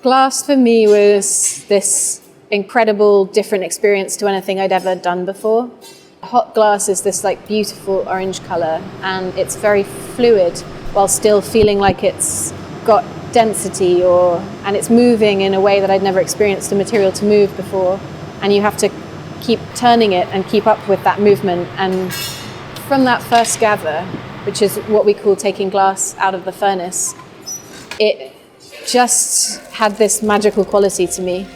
Glass for me was this incredible, different experience to anything I'd ever done before. Hot glass is this like beautiful orange color, and it's very fluid while still feeling like it's got density, and it's moving in a way that I'd never experienced a material to move before. And you have to keep turning it and keep up with that movement. And from that first gather, which is what we call taking glass out of the furnace, it just had this magical quality to me.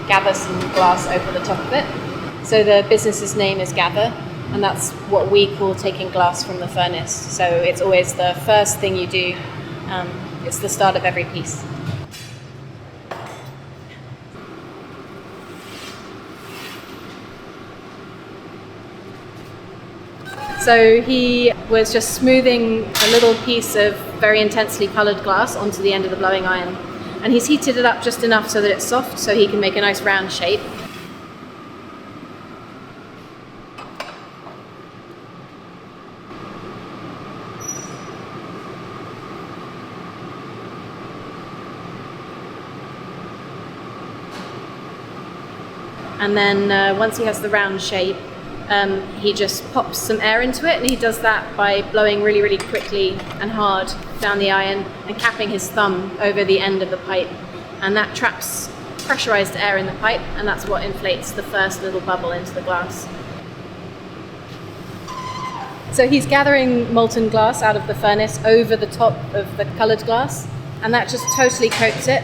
Gather some glass over the top of it. So the business's name is Gather, and that's what we call taking glass from the furnace. So it's always the first thing you do. It's the start of every piece. So he was just smoothing a little piece of very intensely coloured glass onto the end of the blowing iron. And he's heated it up just enough so that it's soft, so he can make a nice round shape. And then once he has the round shape, he just pops some air into it, and he does that by blowing really, really quickly and hard down the iron and capping his thumb over the end of the pipe. And that traps pressurized air in the pipe, and that's what inflates the first little bubble into the glass. So he's gathering molten glass out of the furnace over the top of the colored glass, and that just totally coats it.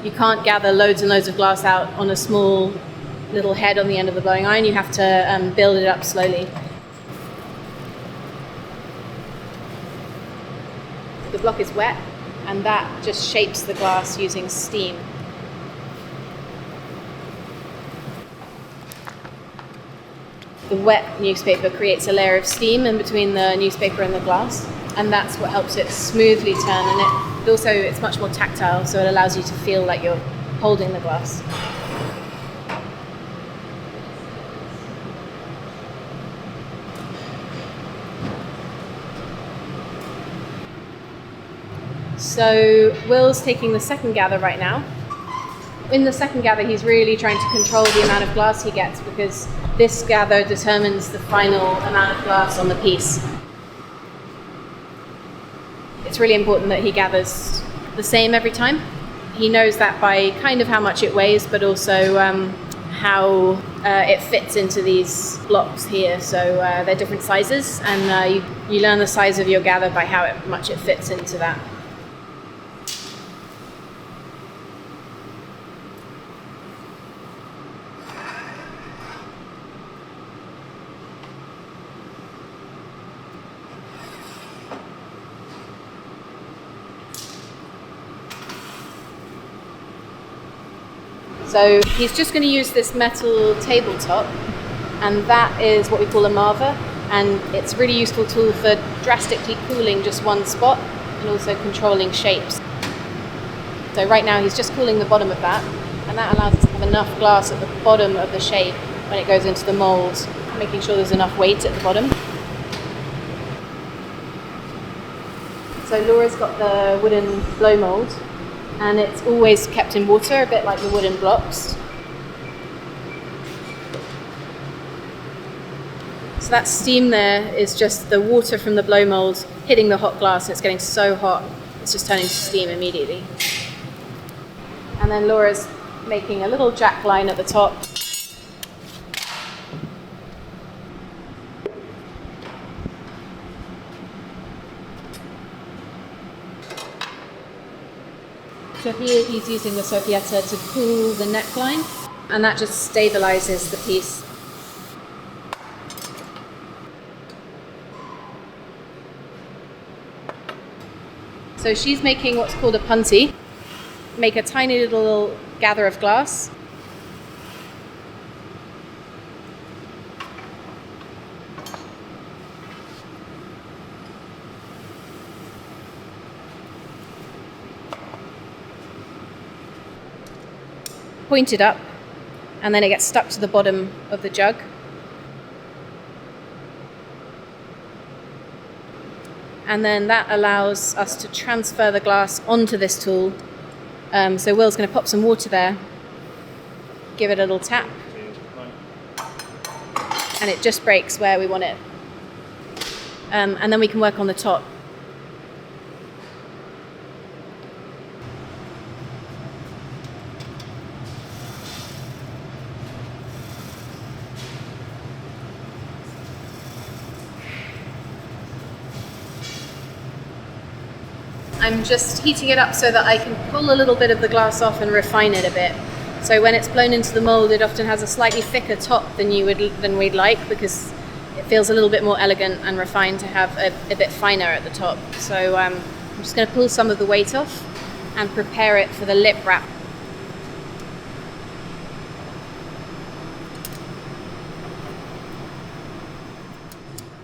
You can't gather loads and loads of glass out on a small little head on the end of the blowing iron. You have to build it up slowly. The block is wet, and that just shapes the glass using steam. The wet newspaper creates a layer of steam in between the newspaper and the glass, and that's what helps it smoothly turn. And it's much more tactile, so it allows you to feel like you're holding the glass. So Will's taking the second gather right now. In the second gather, he's really trying to control the amount of glass he gets, because this gather determines the final amount of glass on the piece. It's really important that he gathers the same every time. He knows that by kind of how much it weighs, but also how it fits into these blocks here. So they're different sizes, and you learn the size of your gather by how much it fits into that. So he's just going to use this metal tabletop, and that is what we call a marver, and it's a really useful tool for drastically cooling just one spot and also controlling shapes. So right now he's just cooling the bottom of that, and that allows us to have enough glass at the bottom of the shape when it goes into the mold, making sure there's enough weight at the bottom. So Laura's got the wooden blow mold, and it's always kept in water, a bit like the wooden blocks. So that steam there is just the water from the blow mold hitting the hot glass, and it's getting so hot, it's just turning to steam immediately. And then Laura's making a little jack line at the top. So here he's using the soffietta to cool the neckline, and that just stabilizes the piece. So she's making what's called a punty. Make a tiny little gather of glass. Point it up, and then it gets stuck to the bottom of the jug. And then that allows us to transfer the glass onto this tool. So Will's going to pop some water there, give it a little tap, and it just breaks where we want it. And then we can work on the top. I'm just heating it up so that I can pull a little bit of the glass off and refine it a bit. So when it's blown into the mold, it often has a slightly thicker top than we'd like, because it feels a little bit more elegant and refined to have a bit finer at the top. So I'm just going to pull some of the weight off and prepare it for the lip wrap.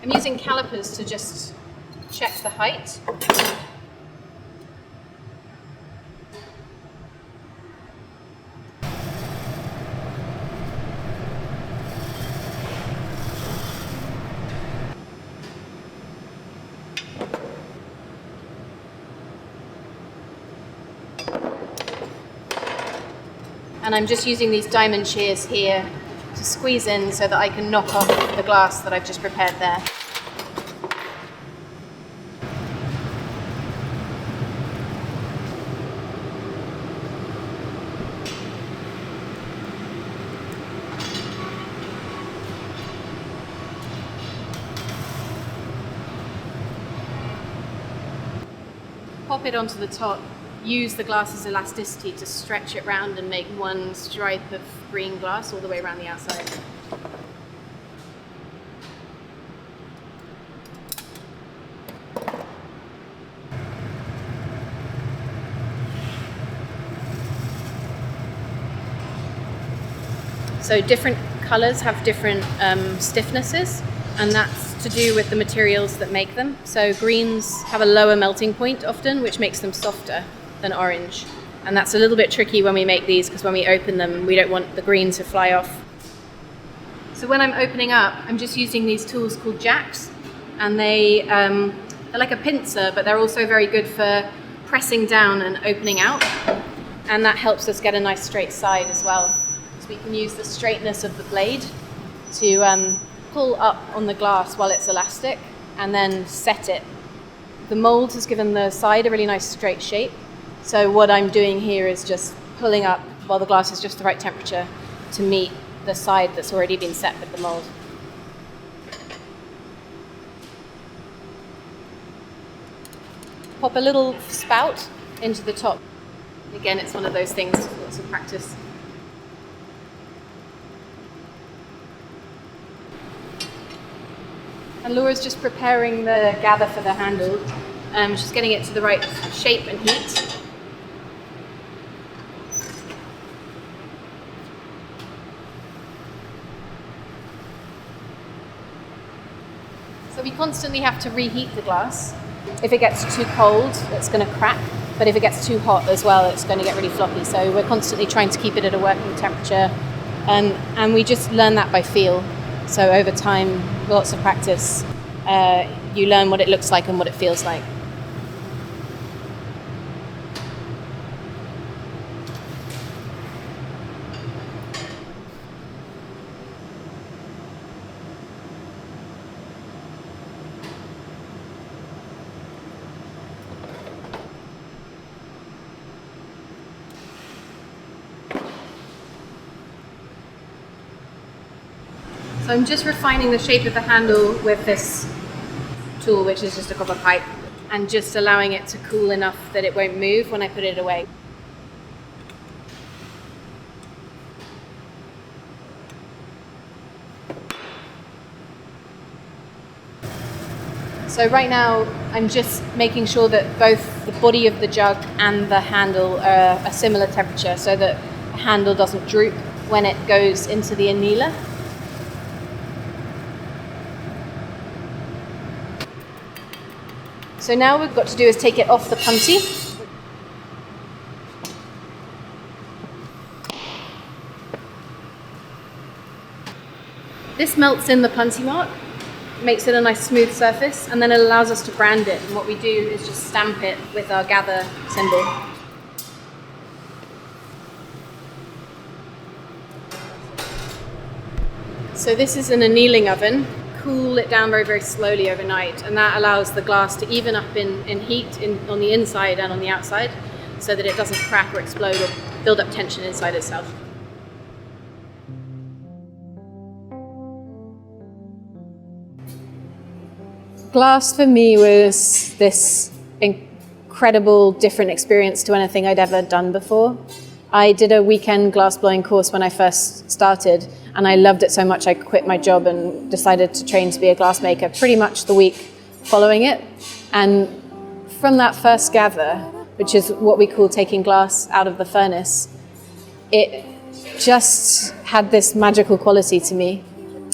I'm using calipers to just check the height. And I'm just using these diamond shears here to squeeze in so that I can knock off the glass that I've just prepared there. Pop it onto the top. Use the glass's elasticity to stretch it round and make one stripe of green glass all the way around the outside. So different colours have different stiffnesses, and that's to do with the materials that make them. So greens have a lower melting point often, which makes them softer than orange, and that's a little bit tricky when we make these, because when we open them we don't want the green to fly off. So when I'm opening up, I'm just using these tools called jacks, and they're like a pincer, but they're also very good for pressing down and opening out, and that helps us get a nice straight side as well. So we can use the straightness of the blade to pull up on the glass while it's elastic and then set it. The mold has given the side a really nice straight shape. So what I'm doing here is just pulling up while the glass is just the right temperature to meet the side that's already been set with the mold. Pop a little spout into the top. Again, it's one of those things, lots of practice. And Laura's just preparing the gather for the handle. She's getting it to the right shape and heat. So we constantly have to reheat the glass. If it gets too cold, it's going to crack. But if it gets too hot as well, it's going to get really floppy. So we're constantly trying to keep it at a working temperature. And we just learn that by feel. So over time, lots of practice, you learn what it looks like and what it feels like. So I'm just refining the shape of the handle with this tool, which is just a copper pipe, and just allowing it to cool enough that it won't move when I put it away. So right now I'm just making sure that both the body of the jug and the handle are a similar temperature so that the handle doesn't droop when it goes into the annealer. So now what we've got to do is take it off the punty. This melts in the punty mark, makes it a nice smooth surface, and then it allows us to brand it. And what we do is just stamp it with our gather symbol. So this is an annealing oven. Cool it down very, very slowly overnight, and that allows the glass to even up in heat on the inside and on the outside so that it doesn't crack or explode or build up tension inside itself. Glass for me was this incredible different experience to anything I'd ever done before. I did a weekend glass blowing course when I first started, and I loved it so much I quit my job and decided to train to be a glassmaker pretty much the week following it. And from that first gather, which is what we call taking glass out of the furnace, it just had this magical quality to me.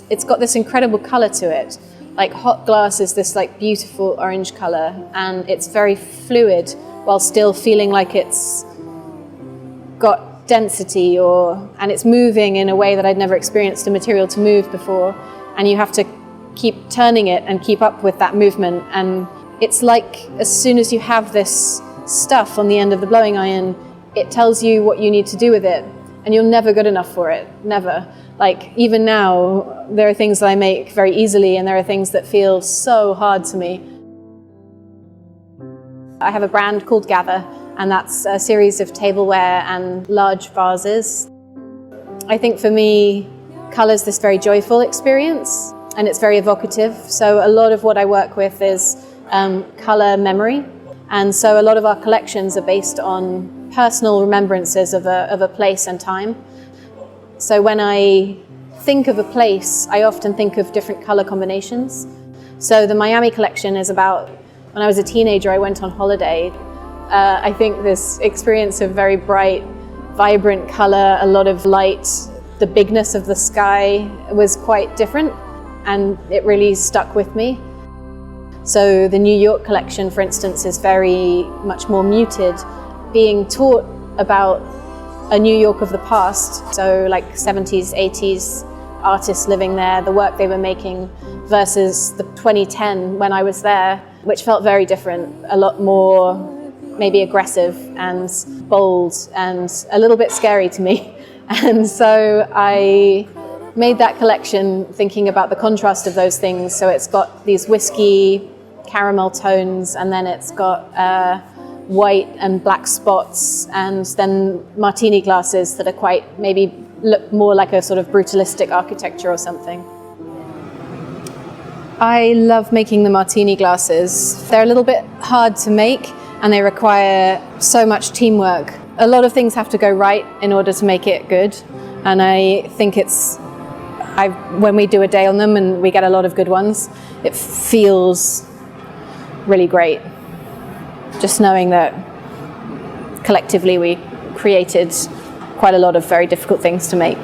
It's got this incredible color to it. Like hot glass is this like beautiful orange color, and it's very fluid while still feeling like it's got density and it's moving in a way that I'd never experienced a material to move before, and you have to keep turning it and keep up with that movement. And it's like as soon as you have this stuff on the end of the blowing iron, it tells you what you need to do with it, and you're never good enough for it, never. Like even now, there are things that I make very easily and there are things that feel so hard to me. I have a brand called Gather, and that's a series of tableware and large vases. I think for me, colour's this very joyful experience and it's very evocative. So a lot of what I work with is colour memory. And so a lot of our collections are based on personal remembrances of a place and time. So when I think of a place, I often think of different colour combinations. So the Miami collection is about when I was a teenager, I went on holiday. I think this experience of very bright, vibrant colour, a lot of light, the bigness of the sky was quite different, and it really stuck with me. So the New York collection, for instance, is very much more muted, being taught about a New York of the past, so like 70s, 80s artists living there, the work they were making, versus the 2010 when I was there, which felt very different, a lot more maybe aggressive and bold and a little bit scary to me. And so I made that collection thinking about the contrast of those things. So it's got these whiskey caramel tones, and then it's got white and black spots, and then martini glasses that are quite, maybe look more like a sort of brutalistic architecture or something. I love making the martini glasses. They're a little bit hard to make and they require so much teamwork. A lot of things have to go right in order to make it good, and I think when we do a day on them and we get a lot of good ones, it feels really great. Just knowing that collectively we created quite a lot of very difficult things to make.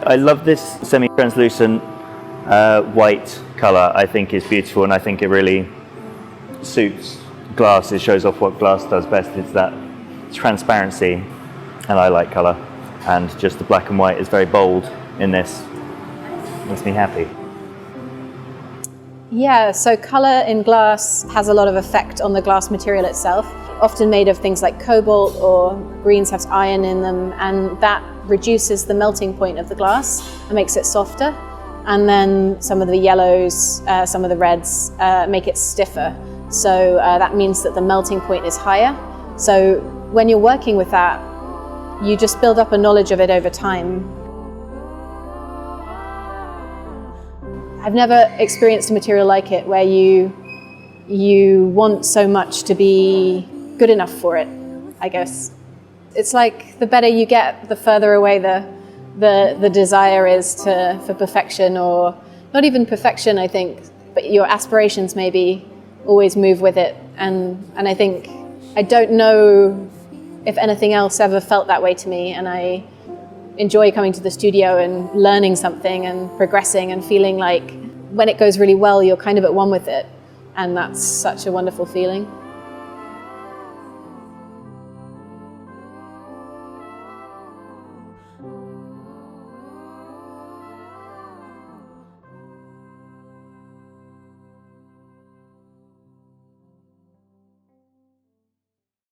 I love this semi-translucent white colour. I think is beautiful, and I think it really suits glass. It shows off what glass does best. It's that transparency, and I like colour. And just the black and white is very bold in this. Makes me happy. Yeah, so colour in glass has a lot of effect on the glass material itself, often made of things like cobalt, or greens have iron in them, and that reduces the melting point of the glass and makes it softer. And then some of the yellows, some of the reds make it stiffer. So that means that the melting point is higher. So when you're working with that, you just build up a knowledge of it over time. I've never experienced a material like it where you want so much to be good enough for it, I guess. it's like the better you get, the further away the desire is for perfection, or not even perfection, I think, but your aspirations maybe always move with it. And I think, I don't know if anything else ever felt that way to me, and I enjoy coming to the studio and learning something and progressing and feeling like when it goes really well, you're kind of at one with it, and that's such a wonderful feeling.